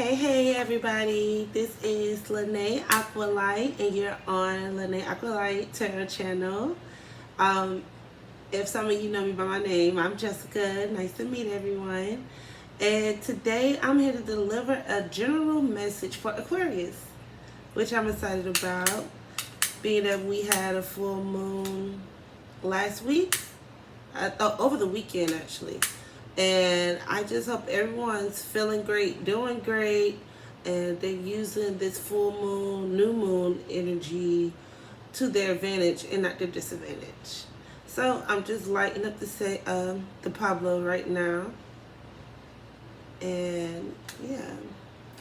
Hey everybody, this is LanaeAqualight and you're on LanaeAqualight Tarot channel. If some of you know me by my name, I'm Jessica. Nice to meet everyone. And today I'm here to deliver a general message for Aquarius, which I'm excited about, being that we had a full moon last week, over the weekend actually. And I just hope everyone's feeling great, doing great, and they're using this full moon, new moon energy to their advantage and not their disadvantage. So I'm just lighting up the Pablo right now. And yeah,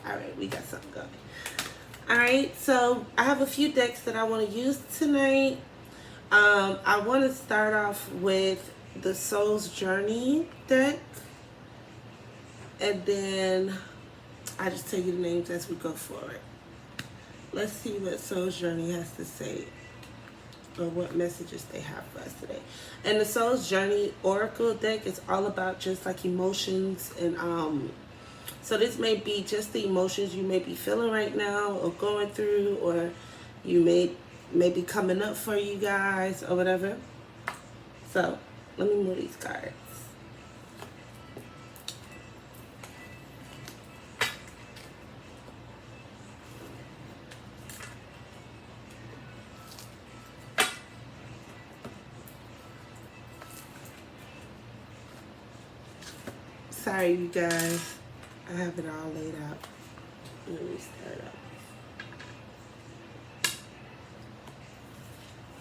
all right, we got something going. All right, so I have a few decks that I want to use tonight. I want to start off with the Soul's Journey deck, and then I just tell you the names as we go forward. Let's see what Soul's Journey has to say, or what messages they have for us today. And the Soul's Journey Oracle deck is all about just like emotions, and so this may be just the emotions you may be feeling right now or going through, or you may be coming up for you guys or whatever. So let me move these cards. Sorry, you guys. I have it all laid out. Let me start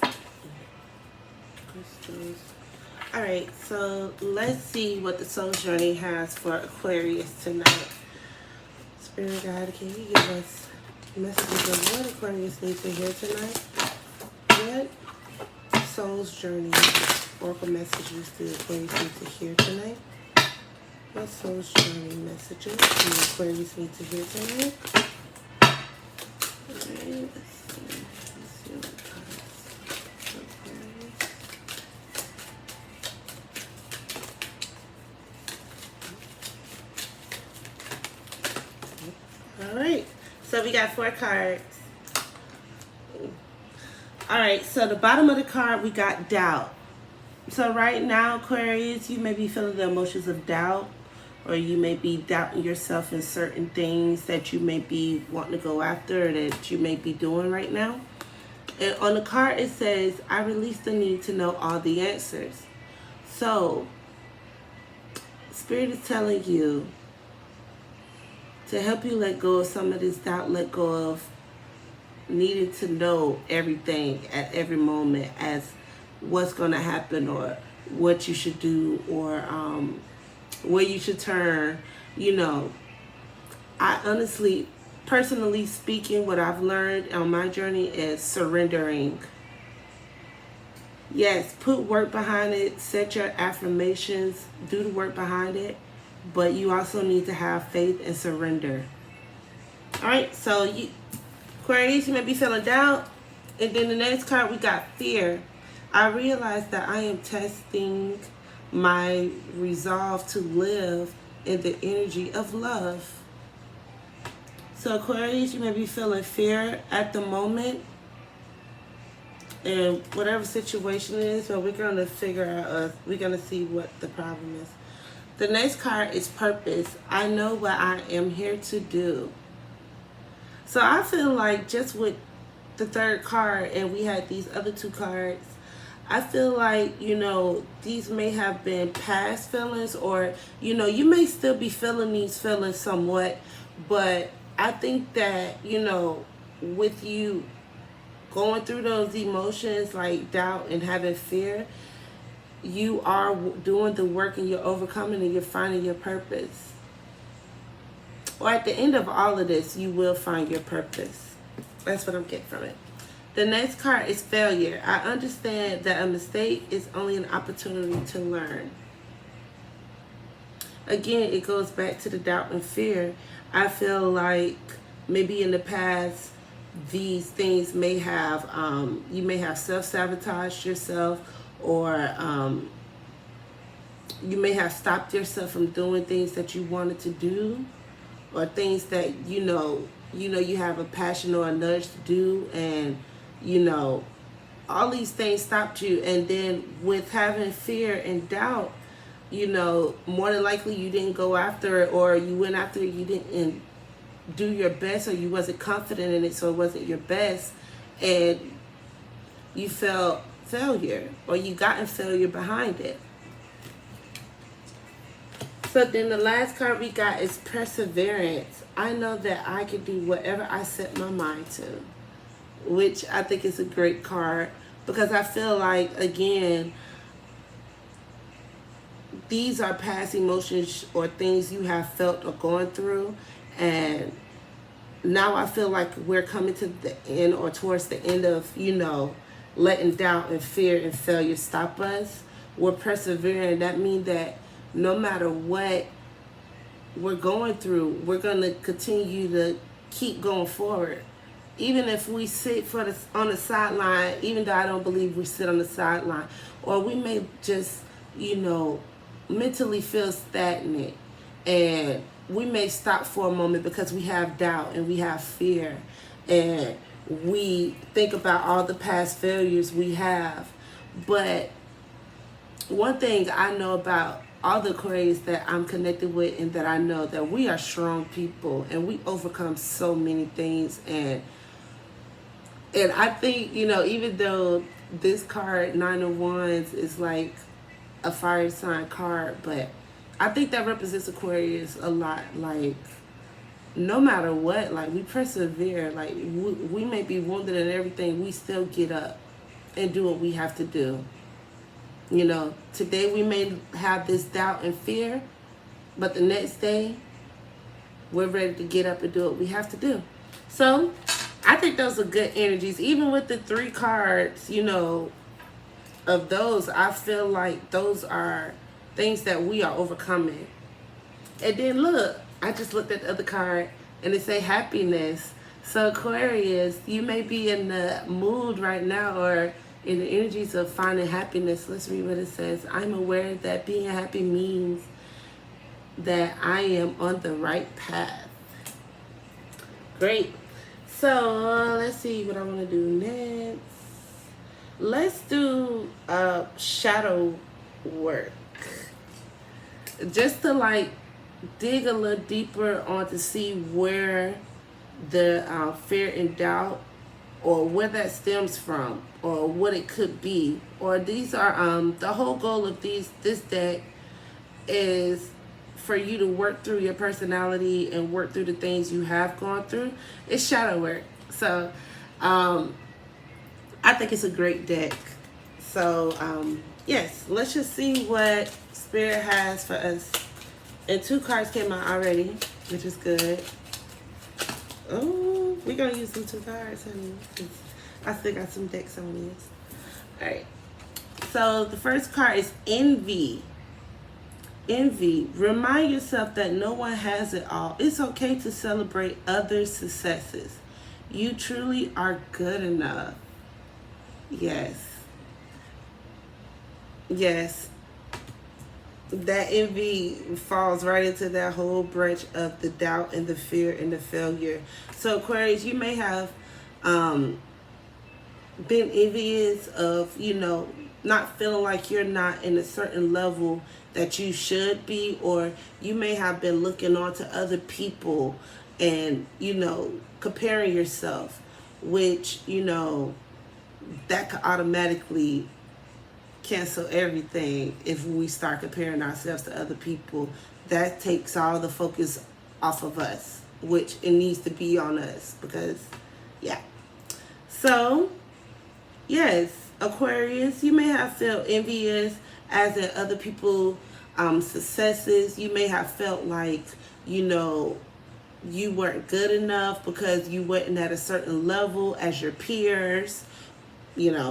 up. Crystals. Alright, so let's see what the Soul Journey has for Aquarius tonight. Spirit Guide, can you give us messages of what Aquarius needs to hear tonight? What Soul's Journey Oracle messages do Aquarius need to hear tonight? What Soul's Journey messages do Aquarius need to hear tonight? Alright, let's see. What Alright, so we got 4 cards. Alright, so the bottom of the card we got doubt. So right now, Aquarius, you may be feeling the emotions of doubt, or you may be doubting yourself in certain things that you may be wanting to go after, or that you may be doing right now. And on the card it says, I release the need to know all the answers. So Spirit is telling you to help you let go of some of this doubt, let go of needing to know everything at every moment as what's going to happen, or what you should do, or where you should turn. You know, I honestly, personally speaking, what I've learned on my journey is surrendering. Yes, put work behind it, set your affirmations, do the work behind it, but you also need to have faith and surrender. Alright, so Aquarius, you may be feeling doubt. And then the next card we got fear. I realized that I am testing my resolve to live in the energy of love. So Aquarius, you may be feeling fear at the moment, and whatever situation it is, but we're going to figure out, we're going to see what the problem is. The next card is purpose. I know what I am here to do. So I feel like just with the third card, and we had these other 2 cards, I feel like, you know, these may have been past feelings, or, you know, you may still be feeling these feelings somewhat, but I think that, you know, with you going through those emotions like doubt and having fear, you are doing the work, and you're overcoming, and you're finding your purpose. Or at the end of all of this, you will find your purpose. That's what I'm getting from it. The next card is failure. I understand that a mistake is only an opportunity to learn. Again, it goes back to the doubt and fear. I feel like maybe in the past, these things may have, you may have self-sabotaged yourself, or you may have stopped yourself from doing things that you wanted to do, or things that you have a passion or a nudge to do, and all these things stopped you. And then with having fear and doubt, more than likely you didn't go after it, or you went after it, you didn't do your best, or you wasn't confident in it, so it wasn't your best, and you felt failure, or you got in failure behind it. So then the last card we got is perseverance. I know that I can do whatever I set my mind to, which I think is a great card, because I feel like, again, these are past emotions or things you have felt or gone through, and now I feel like we're coming to the end, or towards the end of, letting doubt and fear and failure stop us. We're persevering. That means that no matter what we're going through, we're going to continue to keep going forward. Even if we sit on the sideline, even though I don't believe we sit on the sideline, or we may just, mentally feel stagnant, and we may stop for a moment because we have doubt and we have fear, and we think about all the past failures we have. But one thing I know about all the Aquarius that I'm connected with, and that I know that we are strong people, and we overcome so many things. And I think, even though this card, Nine of Wands, is like a fire sign card, but I think that represents Aquarius a lot. Like, no matter what, like, we persevere. Like, we may be wounded and everything, we still get up and do what we have to do. Today we may have this doubt and fear, but the next day we're ready to get up and do what we have to do. So I think those are good energies. Even with the 3 cards, of those, I feel like those are things that we are overcoming. And then look, I just looked at the other card, and it say happiness. So Aquarius, you may be in the mood right now, or in the energies of finding happiness. Let's read what it says. I'm aware that being happy means that I am on the right path. Great. So let's see what I want to do next. Let's do shadow work, just to like dig a little deeper on to see where the fear and doubt, or where that stems from, or what it could be. Or these are the whole goal of this deck is for you to work through your personality and work through the things you have gone through. It's shadow work. So I think it's a great deck. So yes, let's just see what Spirit has for us. And 2 cards came out already, which is good. Oh, we're going to use them 2 cards, honey. I still got some decks on this. Alright. So the first card is envy. Envy. Remind yourself that no one has it all. It's okay to celebrate others' successes. You truly are good enough. Yes. Yes. That envy falls right into that whole branch of the doubt and the fear and the failure. So Aquarius, you may have been envious of, not feeling like you're not in a certain level that you should be, or you may have been looking on to other people and, comparing yourself, which, that could automatically cancel everything. If we start comparing ourselves to other people, that takes all the focus off of us, which it needs to be on us, because so yes, Aquarius, you may have felt envious as in other people's successes. You may have felt like you weren't good enough because you weren't at a certain level as your peers.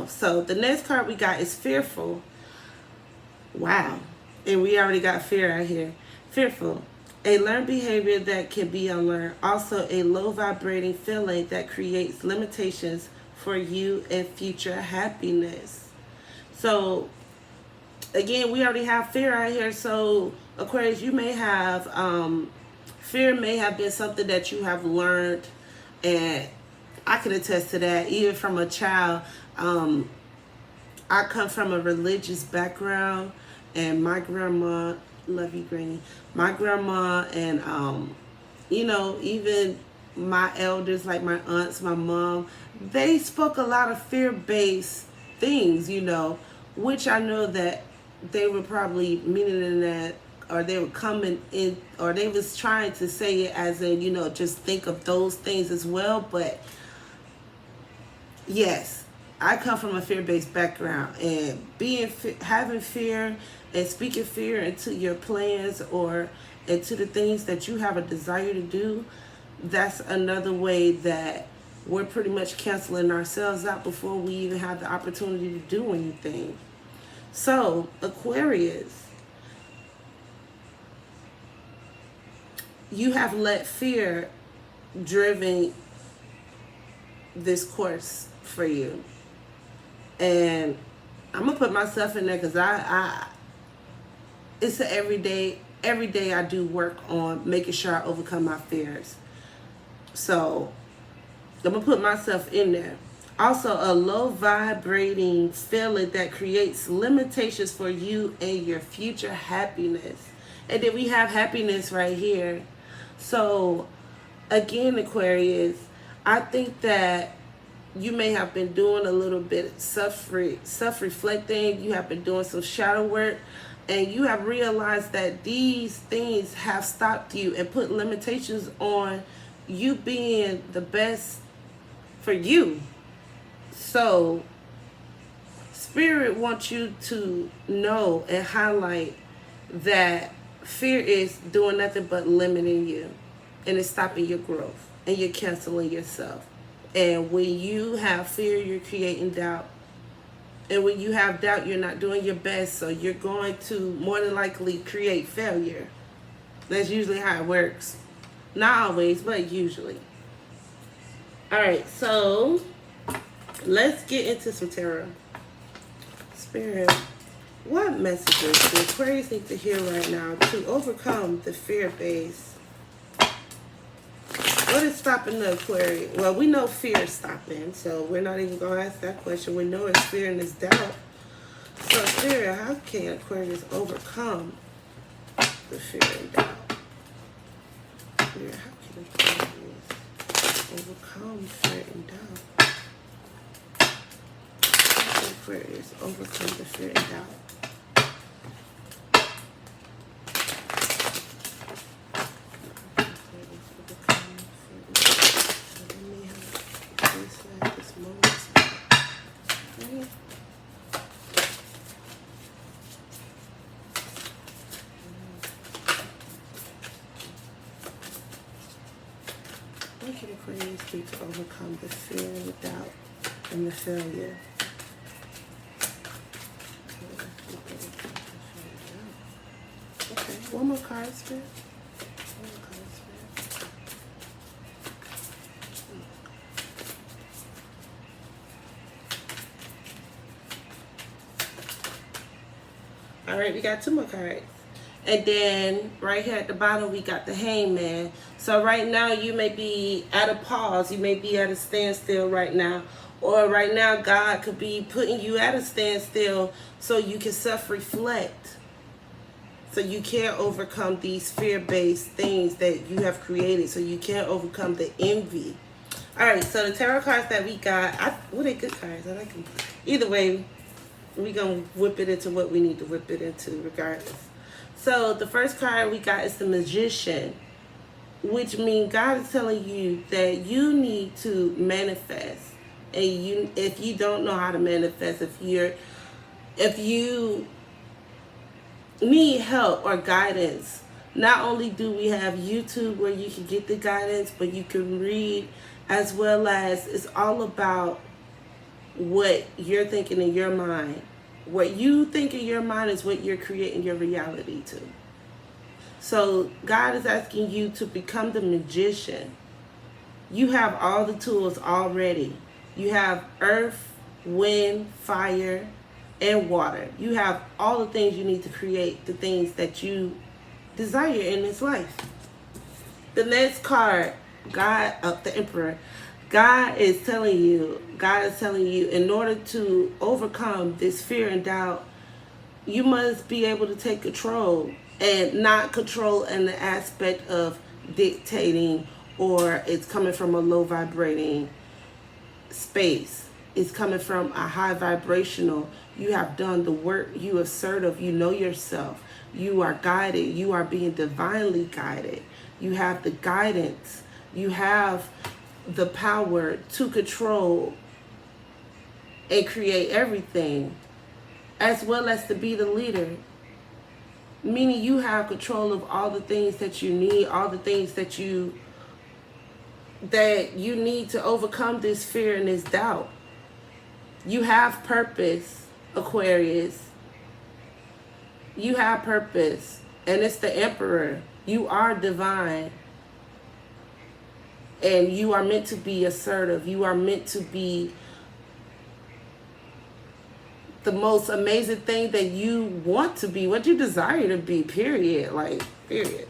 So the next card we got is fearful. Wow. And we already got fear out here. Fearful. A learned behavior that can be unlearned. Also a low vibrating feeling that creates limitations for you and future happiness. So again, we already have fear out here. So Aquarius, you may have Fear may have been something that you have learned, and I can attest to that even from a child. I come from a religious background, and my grandma, love you, Granny, my grandma, and you know, even my elders, like my aunts, my mom, they spoke a lot of fear-based things, you know, which I know that they were probably meaning in that, or they were coming in, or they was trying to say it as in, you know, just think of those things as well. But yes, I come from a fear-based background, and having fear and speaking fear into your plans or into the things that you have a desire to do, that's another way that we're pretty much canceling ourselves out before we even have the opportunity to do anything. So, Aquarius, you have let fear driven this course for you. And I'm going to put myself in there because it's an every day I do work on making sure I overcome my fears. So I'm going to put myself in there. Also, a low vibrating feeling that creates limitations for you and your future happiness. And then we have happiness right here. So again, Aquarius, I think that you may have been doing a little bit of self-reflecting. You have been doing some shadow work, and you have realized that these things have stopped you and put limitations on you being the best for you. So Spirit wants you to know and highlight that fear is doing nothing but limiting you, and it's stopping your growth, and you're canceling yourself. And when you have fear, you're creating doubt. And when you have doubt, you're not doing your best. So you're going to more than likely create failure. That's usually how it works. Not always, but usually. All right, so let's get into some tarot. Spirit, what messages do Aquarius need to hear right now to overcome the fear base? What is stopping the Aquarius? Well, we know fear is stopping, so we're not even going to ask that question. We know it's fear and it's doubt. So, Spirit, how can Aquarius overcome the fear and doubt? Spirit, how can Aquarius overcome fear and doubt? How can Aquarius overcome the fear and doubt? What can Aquarius do to overcome the fear, the doubt, and the failure? Okay, one more card, Spirit. One more card, Spirit. All right, we got two more cards. And then right here at the bottom, we got the Hangman. So right now, you may be at a pause. You may be at a standstill right now. Or right now, God could be putting you at a standstill so you can self-reflect. So you can't overcome these fear-based things that you have created. So you can't overcome the envy. All right, so the tarot cards that we got, well, they good cards. I like them. Either way, we're going to whip it into what we need to whip it into regardless. So the first card we got is the Magician, which means God is telling you that you need to manifest. And if you don't know how to manifest, if you need help or guidance, not only do we have YouTube where you can get the guidance, but you can read, as well as it's all about what you're thinking in your mind. What you think in your mind is what you're creating your reality to. So God is asking you to become the magician. You have all the tools already. You have earth, wind, fire, and water. You have all the things you need to create the things that you desire in this life. The next card, God, the Emperor. God is telling you, in order to overcome this fear and doubt, you must be able to take control, and not control in the aspect of dictating, or it's coming from a low vibrating space. It's coming from a high vibrational. You have done the work, you assertive, you know yourself, you are guided, you are being divinely guided, you have the guidance, you have the power to control and create everything, as well as to be the leader. Meaning you have control of all the things that you need, all the things that you need to overcome this fear and this doubt. You have purpose, Aquarius. You have purpose. And it's the Emperor. You are divine. And you are meant to be assertive. You are meant to be the most amazing thing that you want to be, what you desire to be, period. Like, period.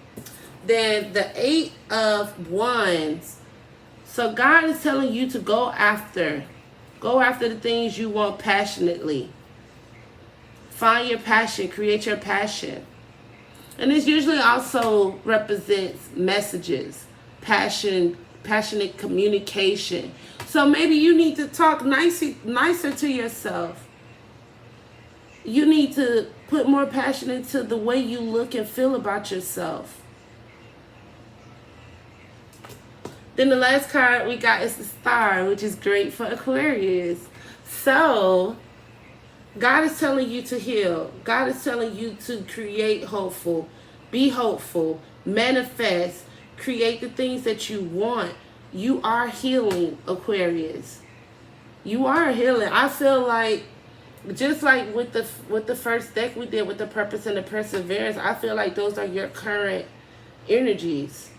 Then the 8 of Wands. So God is telling you to go after the things you want passionately. Find your passion, create your passion. And this usually also represents messages, passion, passionate communication. So maybe you need to talk nicer to yourself. You need to put more passion into the way you look and feel about yourself. Then the last card we got is the Star, which is great for Aquarius. So God is telling you to heal. God is telling you to create hopeful, be hopeful, manifest, create the things that you want. You are healing, Aquarius. You are healing. I feel like, just like with the first deck we did with the Purpose and the Perseverance, I feel like those are your current energies.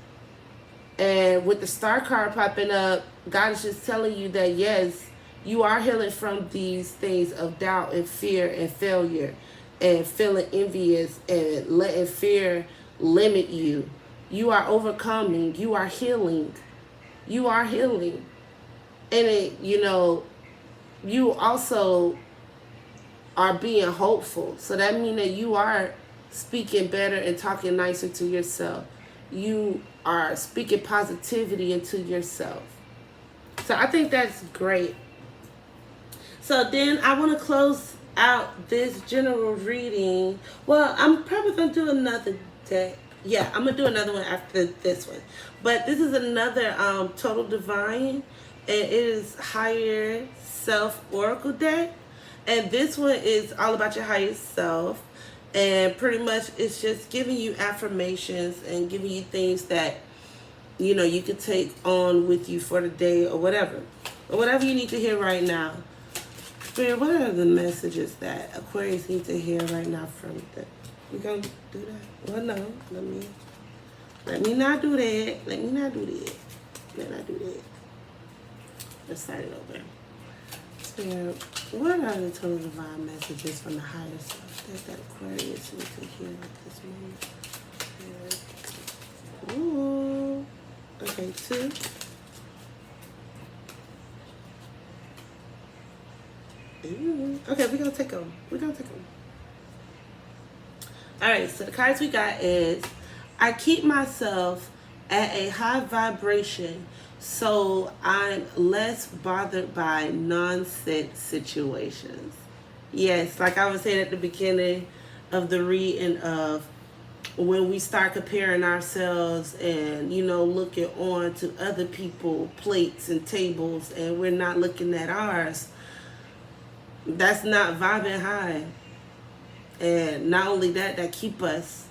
And with the Star card popping up, God is just telling you that yes, you are healing from these things of doubt and fear and failure and feeling envious and letting fear limit you. You are overcoming. You are healing. You are healing. And you also are being hopeful. So that means that you are speaking better and talking nicer to yourself. You are speaking positivity into yourself. So I think that's great. So then I want to close out this general reading. Well, I'm probably going to do another deck. Yeah, I'm going to do another one after this one. But this is another Total Divine. And it is Higher Self Oracle deck. And this one is all about your higher self. And pretty much it's just giving you affirmations and giving you things that, you could take on with you for the day or whatever. Or whatever you need to hear right now. Spirit, what are the messages that Aquarius need to hear right now from the... We gonna do that? Well, no. Let me not do that. Let me not do that. Let's start it over. Spirit, what are the total divine messages from the higher self that Aquarius needs to hear at this moment? Ooh. Okay, 2. Ooh. Okay, we're gonna take them. Alright, so the cards we got is, I keep myself at a high vibration so I'm less bothered by nonsense situations. Yes, like I was saying at the beginning of the reading of when we start comparing ourselves and, looking on to other people's plates and tables and we're not looking at ours, that's not vibing high. And not only that, that keep us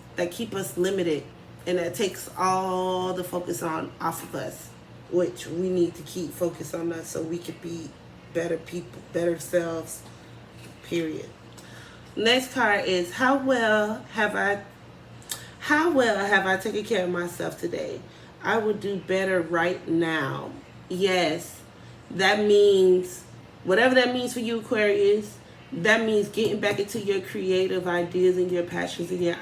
limited, and that takes all the focus off of us, which we need to keep focus on us so we can be better people, better selves, period. Next card is, how well have I taken care of myself today? I will do better right now. Yes, that means, whatever that means for you, Aquarius, that means getting back into your creative ideas and your passions and your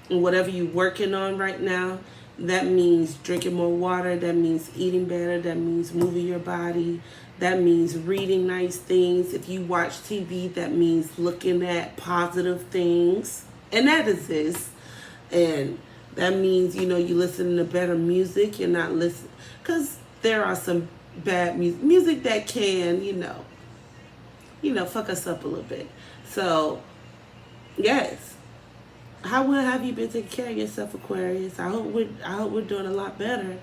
whatever you're working on right now. That means drinking more water. That means eating better. That means moving your body. That means reading nice things. If you watch TV, that means looking at positive things. And that exists. And that means, you listen to better music. You're not listening. Because there are some bad music that can, fuck us up a little bit. So, yes. How well have you been taking care of yourself, Aquarius? I hope we're doing a lot better.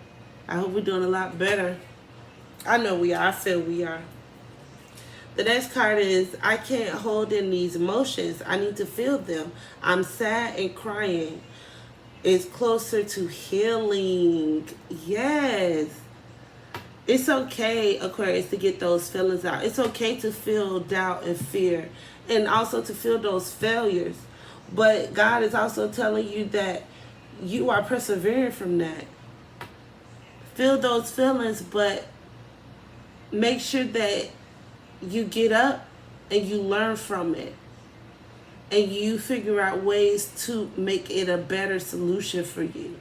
I hope we're doing a lot better. I know we are. I feel we are. The next card is, I can't hold in these emotions. I need to feel them. I'm sad and crying. It's closer to healing. Yes. It's okay, Aquarius, to get those feelings out. It's okay to feel doubt and fear, and also to feel those failures. But God is also telling you that you are persevering from that. Feel those feelings, but make sure that you get up and you learn from it. And you figure out ways to make it a better solution for you.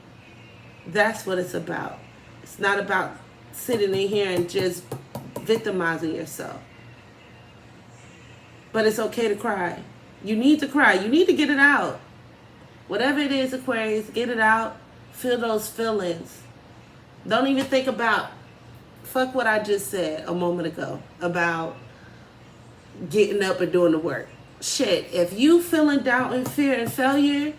That's what it's about. It's not about sitting in here and just victimizing yourself. But it's okay to cry. You need to cry. You need to get it out. Whatever it is, Aquarius, get it out. Feel those feelings. Don't even think about, fuck what I just said a moment ago about getting up and doing the work. Shit, if you feeling doubt and fear and failure,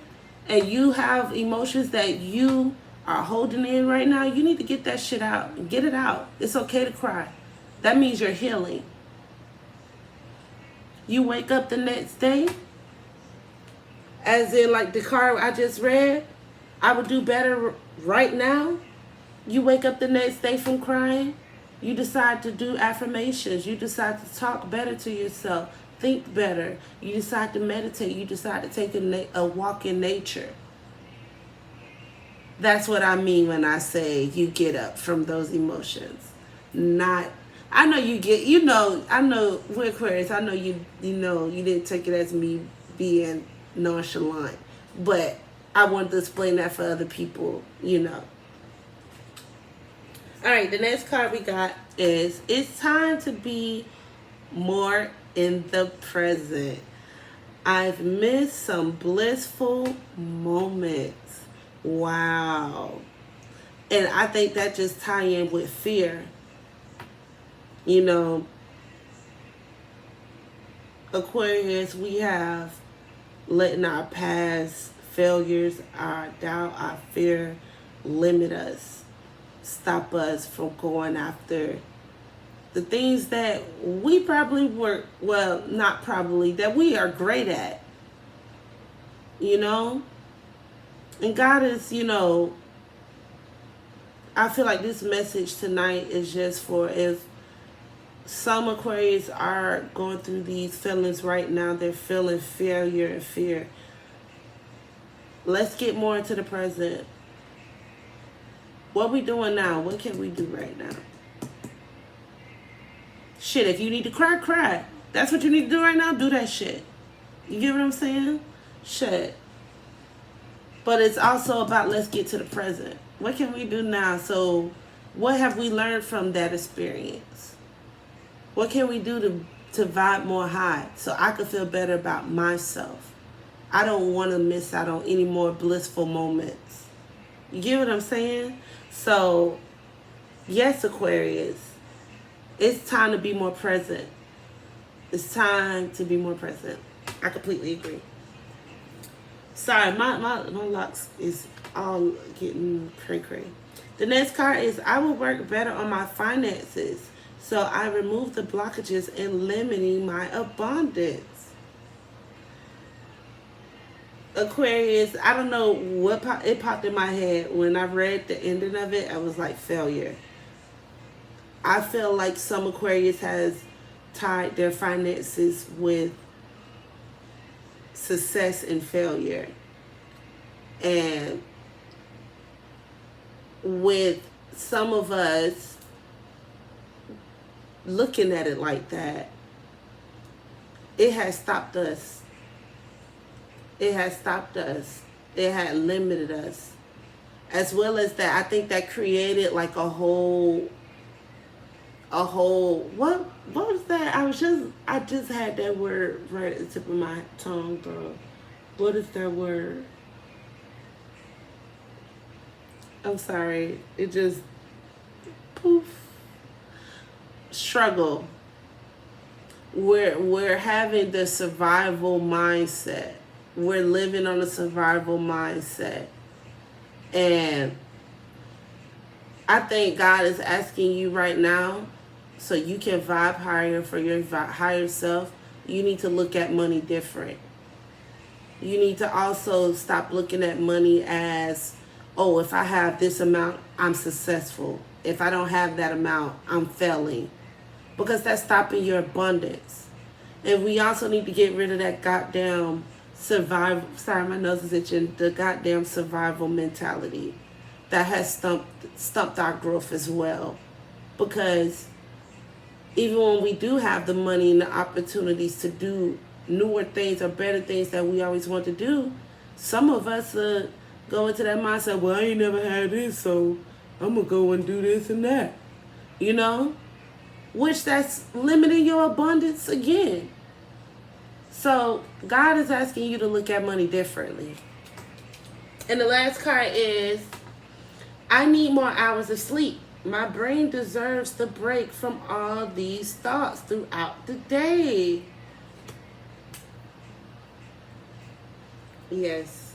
and you have emotions that you are holding in right now, you need to get that shit out. Get it out. It's okay to cry. That means you're healing. You wake up the next day, as in like the card I just read, I would do better right now. You wake up the next day from crying. You decide to do affirmations. You decide to talk better to yourself. Think better. You decide to meditate. You decide to take a walk in nature. That's what I mean when I say you get up from those emotions. I know you get, I know we're Aquarius. I know you didn't take it as me being nonchalant. But I wanted to explain that for other people, All right, the next card we got is, it's time to be more in the present. I've missed some blissful moments. Wow. And I think that just tie in with fear. Aquarius, we have letting our past failures, our doubt, our fear limit us, stop us from going after the things that we probably were, well, not probably, that we are great at, And God is, I feel like this message tonight is just for, if some Aquarius are going through these feelings right now, they're feeling failure and fear. Let's get more into the present. What we doing now? What can we do right now? Shit, if you need to cry, cry. That's what you need to do right now, do that shit. You get what I'm saying? Shit. But it's also about, let's get to the present. What can we do now? So what have we learned from that experience? What can we do to vibe more high so I could feel better about myself? I don't want to miss out on any more blissful moments. You get what I'm saying? So, yes, Aquarius, it's time to be more present. It's time to be more present. I completely agree. Sorry, my locks is all getting cray-cray. The next card is, I will work better on my finances, so I remove the blockages and limiting my abundance. Aquarius, I don't know what it popped in my head when I read the ending of it. I was like, failure. I feel like some Aquarius has tied their finances with success and failure. And with some of us looking at it like that, it has stopped us. It has stopped us. It had limited us. As well as that, I think that created like a whole what was that? I just had that word right at the tip of my tongue, bro. What is that word? I'm sorry. It just poof. Struggle. We're having the survival mindset. We're living on a survival mindset. And I think God is asking you right now, so you can vibe higher for your higher self, you need to look at money different. You need to also stop looking at money as, oh, if I have this amount, I'm successful. If I don't have that amount, I'm failing. Because that's stopping your abundance. And we also need to get rid of that goddamn survival, sorry, my nose is itching, the goddamn survival mentality that has stumped our growth as well. Because even when we do have the money and the opportunities to do newer things or better things that we always want to do, some of us go into that mindset, well, I ain't never had this, so I'm going to go and do this and that. You know? Which that's limiting your abundance again. So God is asking you to look at money differently. And the last card is, I need more hours of sleep. My brain deserves the break from all these thoughts throughout the day. Yes.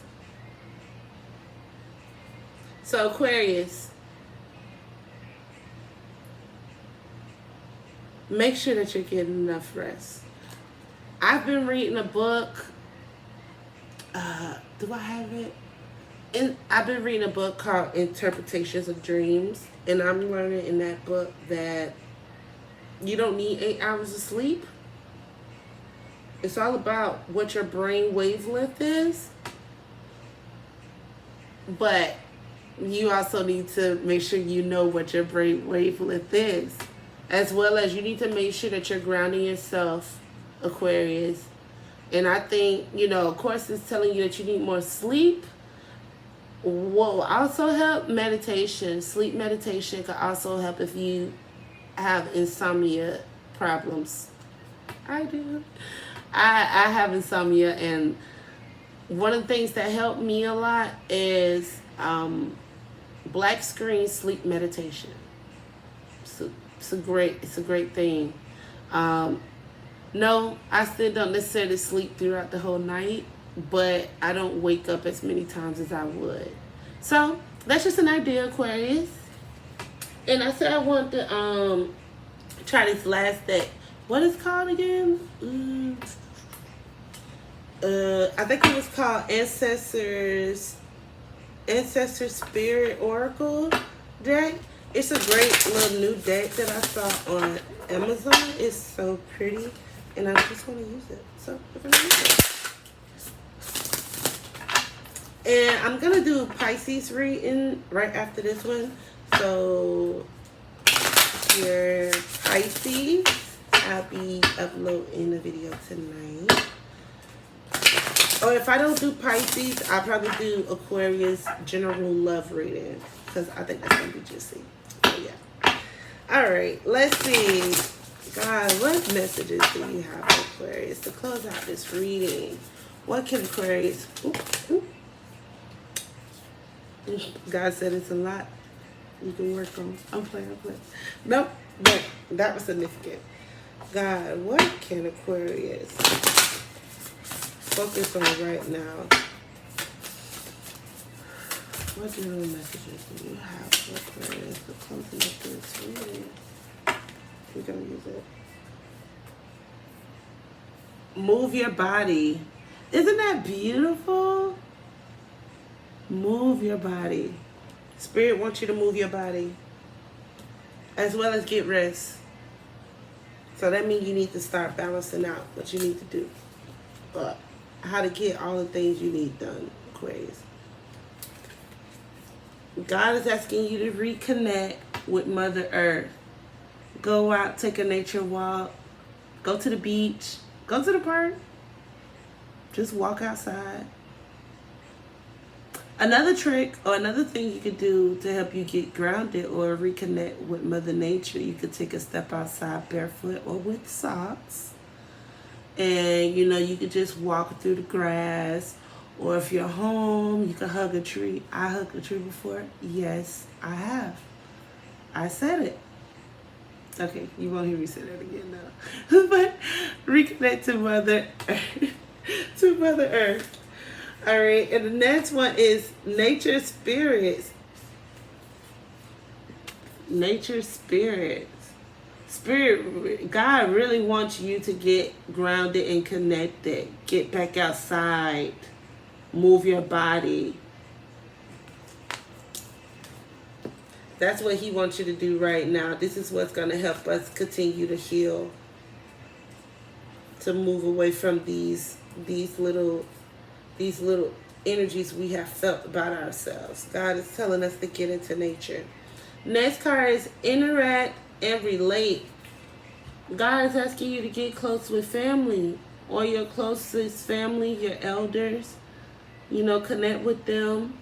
So Aquarius, make sure that you're getting enough rest. I've been reading a book. Do I have it? I've been reading a book called Interpretations of Dreams. And I'm learning in that book that you don't need 8 hours of sleep. It's all about what your brain wavelength is. But you also need to make sure you know what your brain wavelength is. As well as you need to make sure that you're grounding yourself, Aquarius. And I think, of course, it's telling you that you need more sleep. Will also help meditation. Sleep meditation could also help if you have insomnia problems. I do. I have insomnia, and one of the things that helped me a lot is black screen sleep meditation. It's a great thing. No, I still don't necessarily sleep throughout the whole night, but I don't wake up as many times as I would. So that's just an idea, Aquarius. And I said I want to try this last deck. What is it called again? I think it was called Ancestor Spirit Oracle deck. It's a great little new deck that I saw on Amazon. It's so pretty, and I just want to use it. So we're gonna use it. And I'm gonna do Pisces reading right after this one. So your Pisces, I'll be uploading the video tonight. Or if I don't do Pisces, I'll probably do Aquarius general love reading, because I think that's gonna be juicy. So yeah. All right, let's see. God, what messages do you have, Aquarius, to close out this reading? What can Aquarius? God said it's a lot you can work on. I'm playing. Nope, but that was significant. God, what can Aquarius focus on right now? What general messages do you have for Aquarius for closing up this reading? We're going to use it. Move your body. Isn't that beautiful? Move your body. Spirit wants you to move your body, as well as get rest. So that means you need to start balancing out what you need to do. But how to get all the things you need done, Aquarius. God is asking you to reconnect with Mother Earth. Go out, take a nature walk. Go to the beach. Go to the park. Just walk outside. Another trick or another thing you could do to help you get grounded or reconnect with Mother Nature, you could take a step outside barefoot or with socks. And you could just walk through the grass. Or if you're home, you can hug a tree. I hugged a tree before. Yes, I have. I said it. Okay, you won't hear me say that again now. But reconnect to Mother Earth. To Mother Earth. All right, and the next one is nature spirits. Nature spirits. Spirit, God really wants you to get grounded and connected. Get back outside. Move your body. That's what he wants you to do right now. This is what's going to help us continue to heal. To move away from these little energies we have felt about ourselves. God is telling us to get into nature. Next card is interact and relate. God is asking you to get close with family or your closest family, your elders. Connect with them.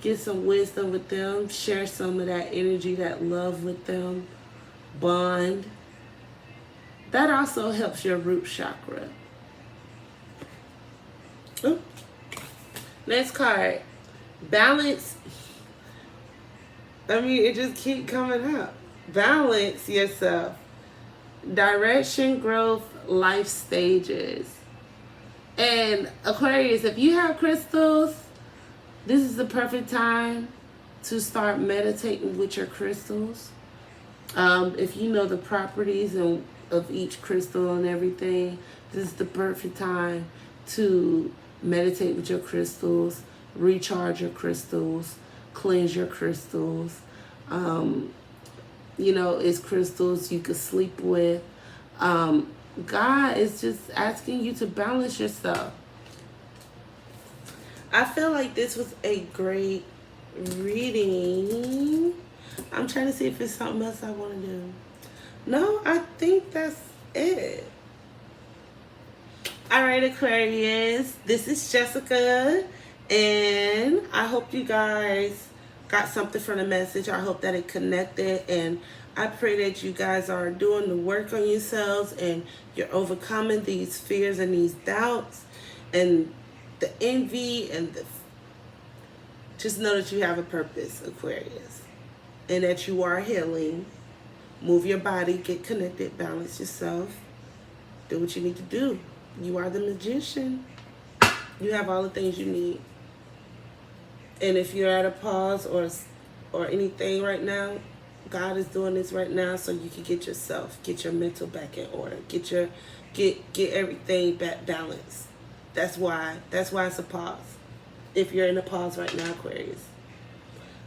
Get some wisdom with them. Share some of that energy, that love with them. Bond. That also helps your root chakra. Ooh. Next card. Balance. It just keep coming up. Balance yourself. Direction, growth, life stages. And Aquarius, if you have crystals, this is the perfect time to start meditating with your crystals. If you know the properties of each crystal and everything, this is the perfect time to meditate with your crystals, recharge your crystals, cleanse your crystals. It's crystals you could sleep with. God is just asking you to balance yourself. I feel like this was a great reading. I'm trying to see if there's something else I want to do. No, I think that's it. All right, Aquarius. This is Jessica. And I hope you guys got something from the message. I hope that it connected. And I pray that you guys are doing the work on yourselves and you're overcoming these fears and these doubts and the envy and just know that you have a purpose, Aquarius, and that you are healing. Move your body, get connected, balance yourself, do what you need to do. You are the magician. You have all the things you need. And if you're at a pause or anything right now, God is doing this right now so you can get yourself, get your mental back in order, get everything back balanced. That's why it's a pause. If you're in a pause right now, Aquarius.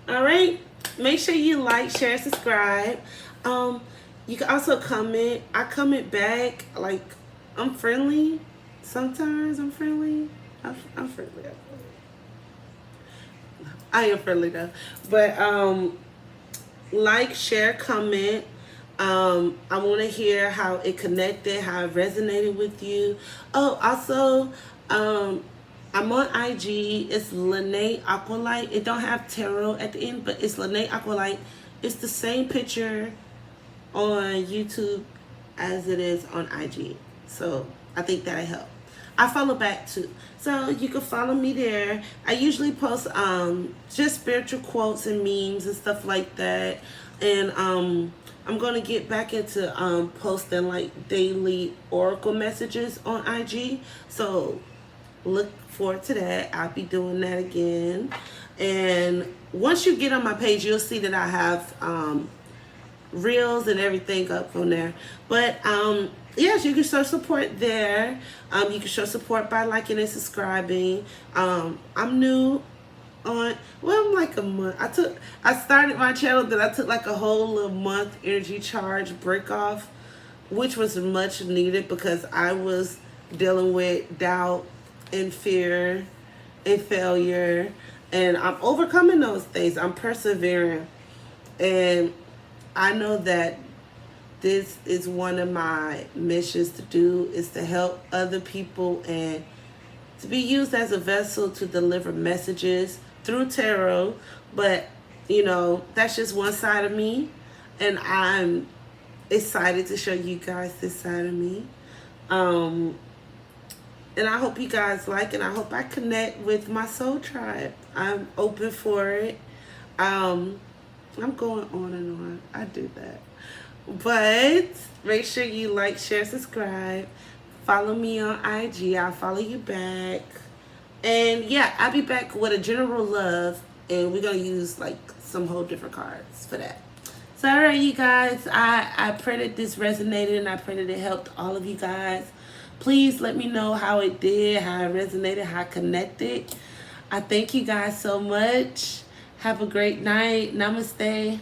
All right. Make sure you like, share, subscribe. You can also comment. I comment back. Like, I'm friendly. Sometimes I'm friendly. I'm friendly. I am friendly though. But like, share, comment. I want to hear how it connected, how it resonated with you. Oh, also, I'm on IG. It's LanaeAqualight. It don't have tarot at the end, but it's LanaeAqualight. It's the same picture on YouTube as it is on IG. So I think that'll help. I follow back too. So you can follow me there. I usually post just spiritual quotes and memes and stuff like that. And I'm going to get back into posting like daily oracle messages on IG. So look forward to that. I'll be doing that again. And once you get on my page, you'll see that I have reels and everything up on there. But yes, you can show support there. You can show support by liking and subscribing. I'm new on, I'm like a month. I started my channel, then I took like a whole little month energy charge break off, which was much needed because I was dealing with doubt and fear and failure, and I'm overcoming those things. I'm persevering, and I know that this is one of my missions to do, is to help other people and to be used as a vessel to deliver messages through tarot, but you know, that's just one side of me, and I'm excited to show you guys this side of me. And I hope you guys like, and I hope I connect with my soul tribe. I'm open for it. I'm going on and on. I do that. But make sure you like, share, subscribe. Follow me on IG. I'll follow you back. And yeah, I'll be back with a general love. And we're going to use like some whole different cards for that. So all right, you guys. I pray that this resonated, and I pray that it helped all of you guys. Please let me know how it did, how it resonated, how it connected. I thank you guys so much. Have a great night. Namaste.